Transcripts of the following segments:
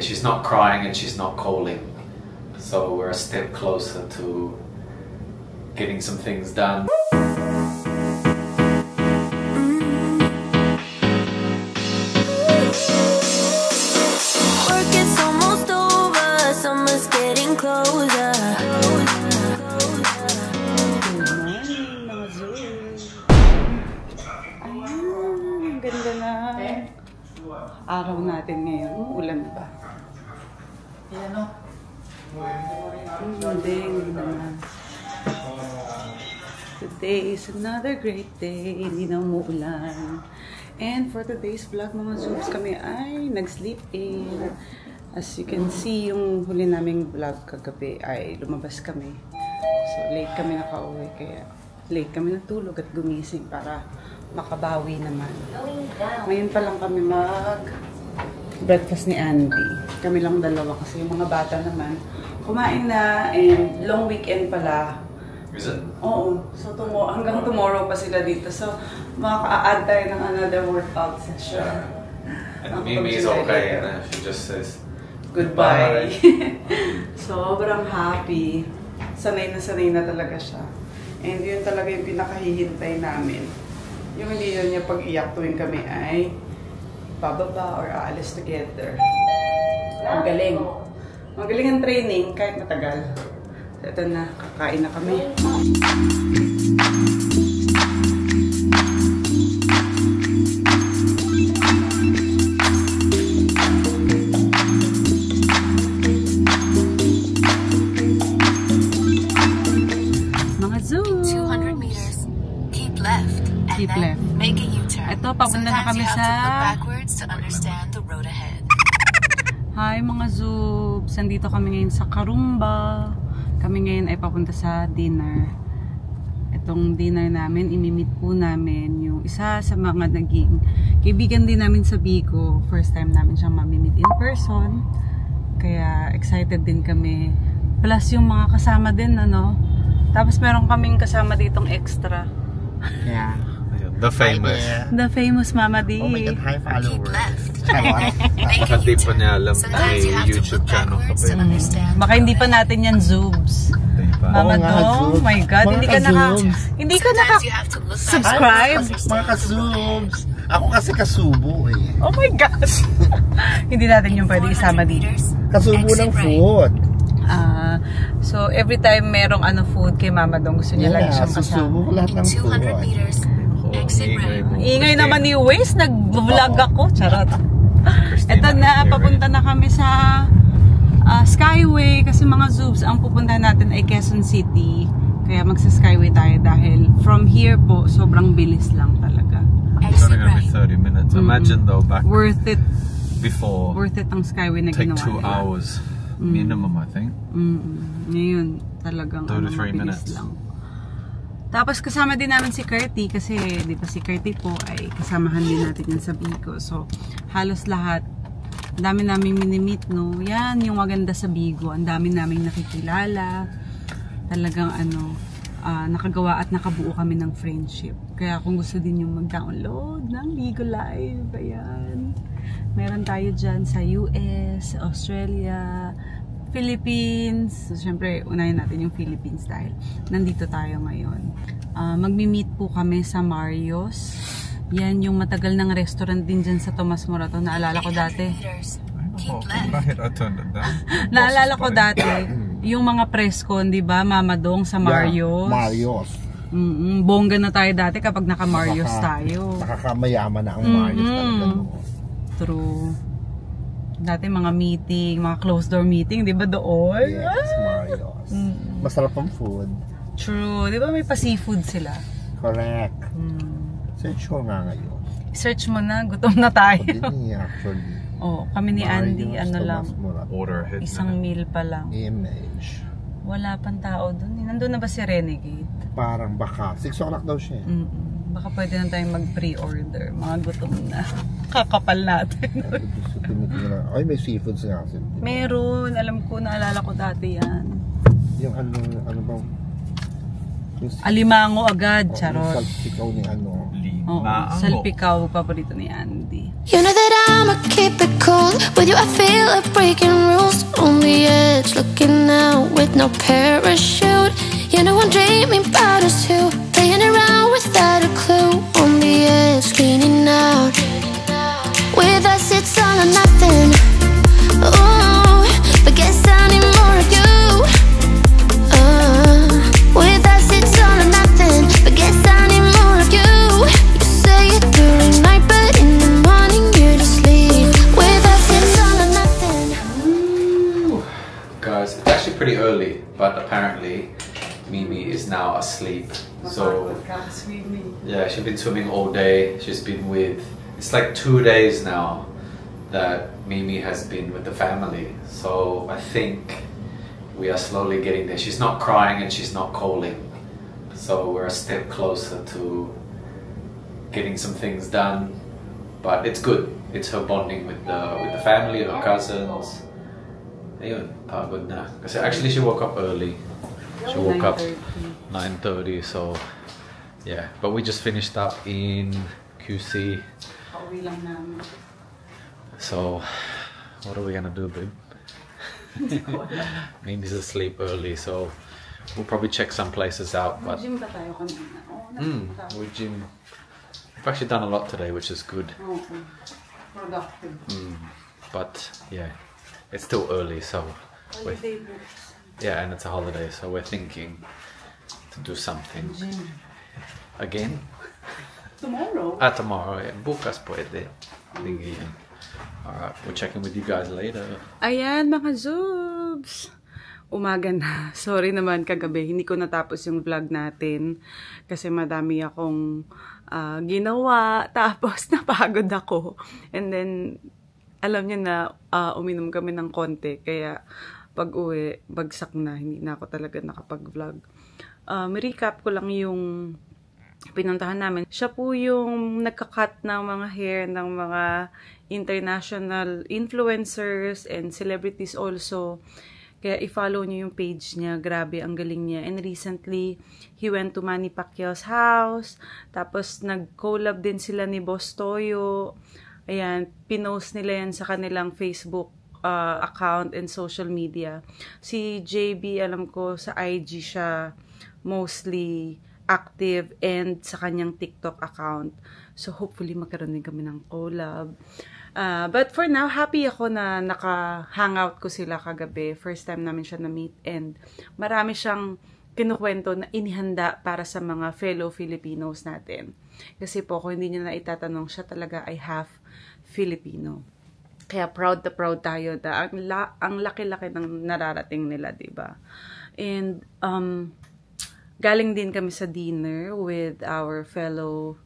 she's not crying and she's not calling. So we're a step closer to getting some things done. Araw natin ngayon, ulan ba? Hindi naman. Today is another great day, hindi na umuulan. And for today's vlog mga Zoobs, kami ay nag-sleep in. As you can see, yung huli naming vlog kagabi ay lumabas kami. So late kami nakauwi, kaya late kami natulog at gumising para makabawi naman. Ngayon pa lang kami mag-breakfast ni Andy. Kami lang dalawa kasi yung mga bata naman kumain na, and long weekend pala. Is it? Oo. So hanggang tomorrow pa sila dito. So makaka-add tayo ng another workout session. And Mimi is okay, and she just says goodbye. Sobrang happy. Sanay na talaga siya. And yun talaga yung pinakahihintay namin. Yung hindi yun niya pag-iyak tuwing kami ay bababa or aalis together. Magaling. Magaling ang training kahit matagal. So, ito na, kakain na kami. Mga zoo! 200 meters. Keep left. Keep left. Make a U-turn. Ito, papunta na kami sa... to understand the road ahead. Hi mga Zoobs! Nandito kami ngayon sa Karumba. Kami ngayon ay papunta sa dinner. Itong dinner namin, imimit po namin yung isa sa mga naging kaibigan din namin sa Bicol. First time namin siyang mamimit in person. Kaya excited din kami. Plus yung mga kasama din, ano. Tapos meron kaming kasama ditong extra. Yeah. the famous. The famous Mama D. Oh my God, high followers. Baka di pa niya alam may YouTube channel ka pa yun. Baka hindi pa natin yan Zoobs. Mama D, oh my God, hindi ka naka-subscribe. Mga ka-Zoobs. Ako kasi kasubo eh. Oh my gosh. Hindi natin yung pwede isama dito. Kasubo ng food. So every time merong food kay Mama Dong, gusto niya lagi siyang kasama. Susubo ko lahat ng food. Ingay naman ni Waze, nag-vlog ako. Charot. Ito na, papunta na kami sa Skyway kasi mga Zoobs, ang pupuntahan natin ay Quezon City. Kaya magsa-Skyway tayo dahil from here po, sobrang bilis lang talaga. It's only gonna be 30 minutes. Imagine though, back worth it before. Worth it ang Skyway na take ginawa. Take 2 hours minimum, I think. Ngayon, talagang 2 to 3 minutes lang. Tapos kasama din namin si Curty kasi di ba si Curty po ay kasamahan din natin yan sa Bigo. So halos lahat, ang dami naming minimit, no. Yan yung maganda sa Bigo, ang dami naming nakikilala. Talagang nakagawa at nakabuo kami ng friendship. Kaya kung gusto din yung mag-download ng Bigo Live, ayan. Meron tayo dyan sa US, Australia, Philippines. So, syempre, unahin natin yung Philippines dahil nandito tayo ngayon. Magmi-meet po kami sa Mario's. Yan yung matagal ng restaurant din dyan sa Tomas Morato. Naalala ko dati. Naalala ko dati, yung mga preskon, di ba? Mama Dong sa Mario's. Yeah, Mario's. Bongga na tayo dati kapag naka-Mario's tayo. Nakakamayaman na ang Mario's talaga. True. Dati mga meeting, mga closed door meeting, di ba doon? Yes, Mario's. Masarap ang food. True. Di ba may pa-seafood sila? Correct. Search ko nga ngayon. Search mo na, gutom na tayo. Actually. Oh, kami ni Andy, lang. Order ahead. Isang meal pa lang. Image. Wala pang tao doon. Nandun na ba si Renegade? Parang baka. 6 o'clock daw siya. Baka pwede na tayong mag-pre-order. Mga gutom na. Kakapal natin. Ay, may seafoods nga. Meron. Alam ko, naalala ko dati yan. Yung ano bang? Alimango agad, charot. Yung salsikaw ni Oo, salpikaw, paborito ni Andy. You know that I'ma keep it cool. With you I feel like breaking rules. On the edge, looking out with no parachute. You know I'm dreaming about us two, playing around without a clue. On the edge, cleaning out. With us it's all or nothing. Ooh, but guess I need more of you. With us it's all or nothing, but guess I need more of you. You say it during night, but in the morning you just leave. With us it's all or nothing. Guys, it's actually pretty early, but apparently Mimi is now asleep. So yeah, she's been swimming all day. She's been with, it's like 2 days now that Mimi has been with the family. So I think we are slowly getting there. She's not crying and she's not calling. So we're a step closer to getting some things done. But it's good. It's her bonding with the family, her cousins. Ayun, pagod na. Kasi actually she woke up early. She woke up 9:30, so yeah. But we just finished up in QC. So what are we gonna do, babe? Mimi's asleep early, so we'll probably check some places out. But we gym. We've actually done a lot today, which is good. Productive. But yeah, it's still early, so yeah, and it's a holiday, so we're thinking to do something again. Tomorrow. Tomorrow. Yeah. Bukas pwede. Alright, we'll check in with you guys later. Ayan mga Zoobs! Umaga na. Sorry naman kagabi, hindi ko natapos yung vlog natin kasi madami akong ginawa, tapos napagod ako. And then, alam niyo na uminom kami ng konti, kaya pag uwi, bagsak na, hindi na ako talaga nakapag-vlog. Recap ko lang yung pinuntahan namin. Siya po yung nagka-cut ng mga hair ng mga international influencers and celebrities also. Kaya i-follow niyo yung page niya. Grabe, ang galing niya. And recently, he went to Manny Pacquiao's house. Tapos nag-collab din sila ni Boss Toyo. Ayan, pinost nila yan sa kanilang Facebook account and social media. Si JB, alam ko, sa IG siya mostly active and sa kanyang TikTok account. So, hopefully, magkaroon din kami ng collab. But for now, happy ako na naka-hangout ko sila kagabi. First time namin siya na-meet and marami siyang kinukwento na inihanda para sa mga fellow Filipinos natin. Kasi po, kung hindi niyo na itatanong, siya talaga ay half Filipino. Kaya proud tayo na ang laki-laki ng nararating nila, diba? And, galing din kami sa dinner with our fellow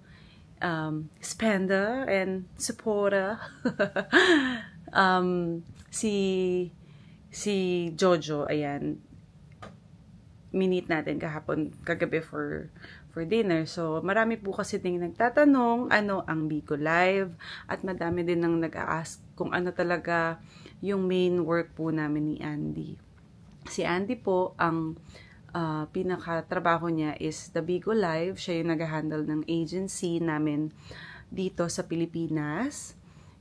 spender and supporter. Si Jojo, ayan, minit natin kagabi for dinner. So, marami po kasi ding nagtatanong ano ang Bicol Live at madami din nang nag-a-ask kung ano talaga yung main work po namin ni Andy. Si Andy po, ang pinakatrabaho niya is the Bicol Live. Siya yung nag-handle ng agency namin dito sa Pilipinas.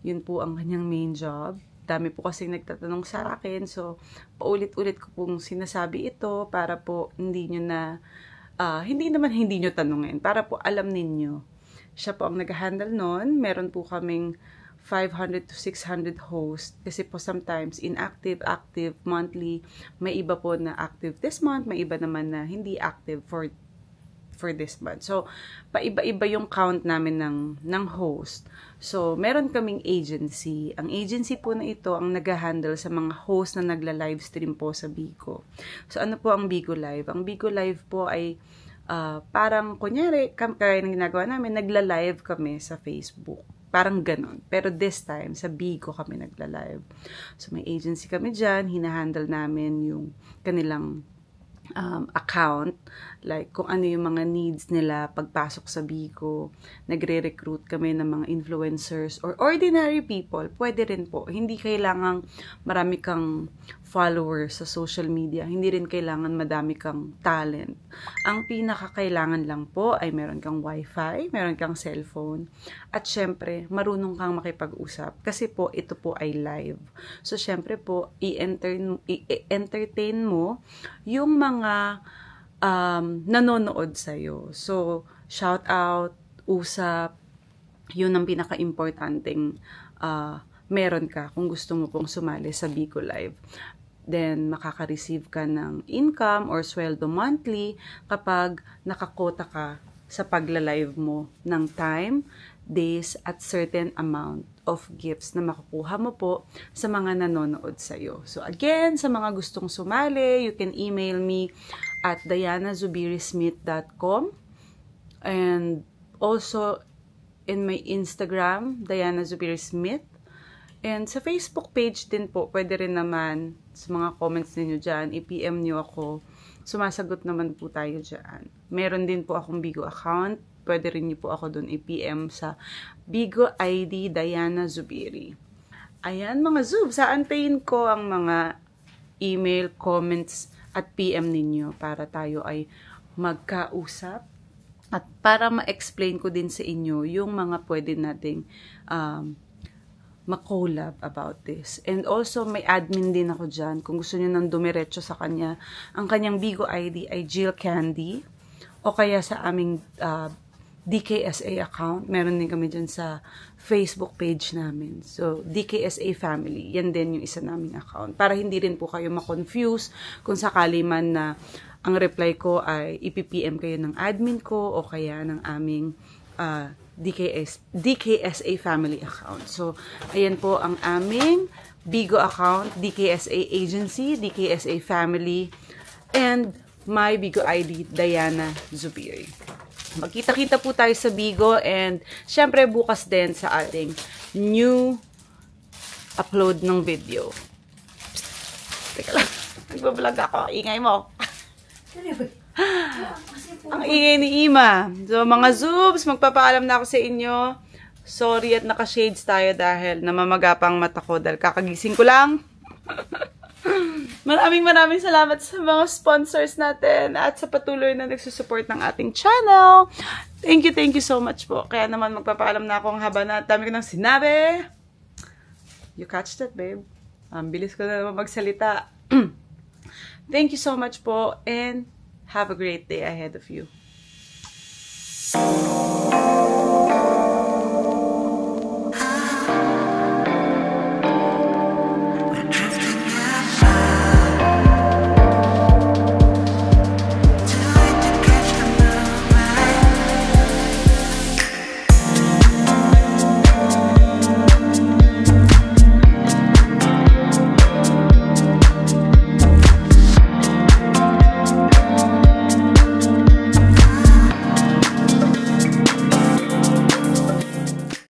Yun po ang kanyang main job. Dami po kasi nagtatanong sa akin. So, paulit-ulit ko pong sinasabi ito para po hindi nyo tanungin. Para po alam ninyo. Siya po ang nag-handle nun. Meron po kaming 500 to 600 hosts. Kasi po sometimes inactive, active, monthly. May iba po na active this month. May iba naman na hindi active for this month. So, paiba-iba yung count namin ng host. So, meron kaming agency. Ang agency po na ito ang nag-handle sa mga host na nagla-livestream po sa Bico. So, ano po ang Bico Live? Ang Bico Live po ay parang, kunyari, kaya ng ginagawa namin, nagla-live kami sa Facebook. Parang ganon. Pero this time, sa Bico kami nagla-live. So, may agency kami dyan. Hinahandle namin yung kanilang account. Like, kung ano yung mga needs nila pagpasok sa Bico. Nagre-recruit kami ng mga influencers or ordinary people. Pwede rin po. Hindi kailangang marami kang followers sa social media. Hindi rin kailangan madami kang talent. Ang pinakakailangan lang po ay meron kang wifi, meron kang cellphone, at syempre, marunong kang makipag-usap. Kasi po, ito po ay live. So, syempre po, i-entertain mo yung mga nanonood sa'yo. So, shout out, usap, yun ang pinaka-importanting meron ka kung gusto mo pong sumali sa Bigo Live. Then, makaka-receive ka ng income or sweldo monthly kapag nakakota ka sa pagla-live mo ng time, days, at certain amount of gifts na makukuha mo po sa mga nanonood sa'yo. So, again, sa mga gustong sumali, you can email me at dianazubirismith.com, and also in my Instagram, Diana Zubiri Smith. And sa Facebook page din po, pwede rin naman sa mga comments ninyo dyan, i-PM nyo ako. Sumasagot naman po tayo dyan. Meron din po akong Bigo account. Pwede rin nyo po ako dun i-PM sa Bigo ID Diana Zubiri. Ayan mga Zubs, aantayin ko ang mga email, comments, at PM ninyo para tayo ay magkausap. At para ma-explain ko din sa inyo yung mga pwede nating ma-collab about this. And also, may admin din ako dyan. Kung gusto nyo nang dumiretso sa kanya, ang kanyang Bigo ID ay Jill Candy. O kaya sa aming DKSA account. Meron din kami dyan sa Facebook page namin. So, DKSA Family. Yan din yung isa naming account. Para hindi rin po kayo ma-confuse kung sakali man na ang reply ko ay ipipm kayo ng admin ko o kaya ng aming DKSA family account. So, ayan po ang aming Bigo account, DKSA agency, DKSA family, and my Bigo ID, Diana Zubiri. Magkita-kita po tayo sa Bigo, and syempre bukas din sa ating new upload ng video. Psst, teka lang, nagbablog ako, ingay mo. Ang ingay ni Ima. So, mga Zubs, magpapaalam na ako sa inyo. Sorry at naka-shades tayo dahil namamagapang mata ko dahil kakagising ko lang. Maraming salamat sa mga sponsors natin at sa patuloy na nagsusupport ng ating channel. Thank you so much po. Kaya naman magpapaalam na ako ang haba na dami ko nang sinabi. You catch that, babe? Bilis ko na naman magsalita. Thank you so much po, and have a great day ahead of you.